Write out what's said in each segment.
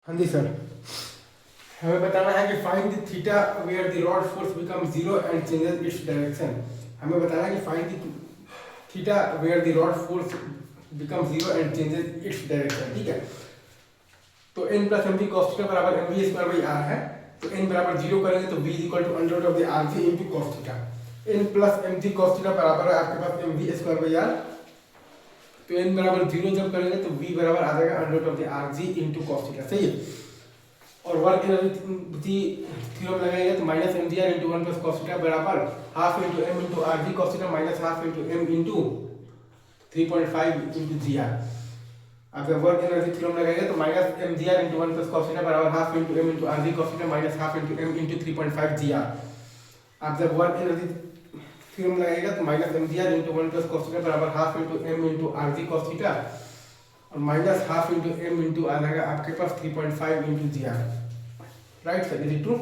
हाँ जी सर, हमें बताना है कि find the theta where the rod force become zero and changes its direction. हमें बताना है कि find the theta where the rod force become zero and changes its direction. ठीक है, तो n plus M V cos theta बराबर M V square by R है। तो n बराबर जीरो करेंगे तो v equal to under root of the R G into cos theta. n plus M G cos theta बराबर है आपके पास M V square by R. तो n बराबर जीरो जब करेंगे तो v बराबर आ जाएगा under root of the R G into cos theta. सही है, और वर्क एनर्जी थ्योरम लगाएंगे तो minus M G R into one plus cos theta बराबर half into M into R G cos theta minus half into M into 3.5 into G R. आप जब work energy theorem लगाएंगे तो minus M G R into one plus cos theta बराबर half into M into R G cos theta minus half into M into 3.5 G R. आप जब work energy theorem लगाएगा तो minus M G R into one plus cos theta बराबर half into M into R G cos theta और minus half into M into आ जाएगा आपके पास 3.5 into G are. Right sir, is it true?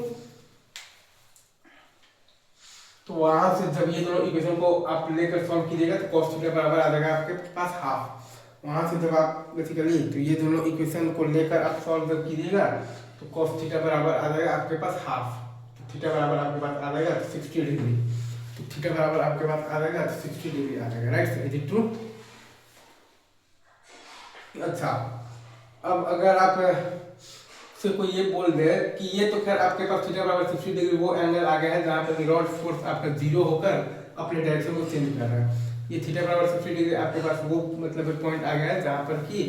तो वहां से जब ये दोनों इक्वेशन को आप लेकर सॉल्व कीजिएगा तो cos थीटा बराबर आ जाएगा आपके पास हाफ। वहां से जब आप बेसिकली तो ये दोनों इक्वेशन को लेकर आप सॉल्व जब कीजिएगा तो cos थीटा बराबर आ जाएगा आपके पास हाफ। तो थीटा बराबर आपके पास आ जाएगा 60 डिग्री। तो थीटा बराबर आपके पास आ जाएगा 60 डिग्री आ जाएगा। Right sir, is it true? अच्छा, अब अगर आप से कोई ये बोल दे कि ये तो खैर आपके पास थीटा बराबर 60 डिग्री वो एंगल आ गया है जहाँ पर रॉड फोर्स आपका जीरो होकर अपने डायरेक्शन को चेंज कर रहा है। ये थीटा बराबर 60 डिग्री आपके पास वो मतलब पॉइंट आ गया है जहाँ पर कि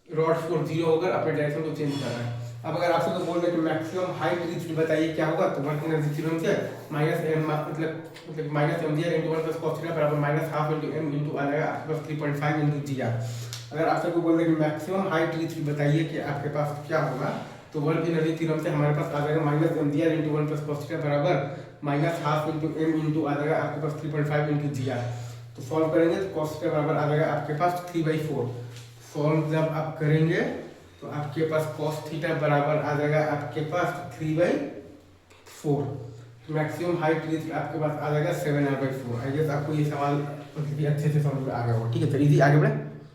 रॉड फोर्स जीरो होकर अपने डायरेक्शन को चेंज कर रहा है। अब अगर आपसे तो बोल रहे कि मैक्सिमम हाइट रीच बताइए क्या होगा, तो वर्क एनर्जी थ्योरम से माइनस एम मतलब minus M G R into one plus cos theta बराबर minus half into M into आ जाएगा आपके पास 3.5 इंटू जी आर। अगर आपसे कोई बोल रहे कि मैक्सिमम हाइट रीच बताइए कि आपके पास क्या होगा, तो वर्क एनर्जी थ्योरम से हमारे पास आ जाएगा minus M G R into one plus cos theta बराबर minus half into M into आ जाएगा आपके पास 3.5 इंटू जी आर। तो सॉल्व करेंगे तो कॉस थीटा बराबर आ जाएगा आपके पास 3/4। सॉल्व जब आप करेंगे तो आपके पास कॉस थीटा बराबर आ जाएगा आपके पास 3/4। मैक्सिमम हाइट रीच आपके पास आ जाएगा 7r/4। आई गेस आपको ये सवाल अच्छे से समझ में आ गया होगा। ठीक है सर, इजी आगे बढ़े।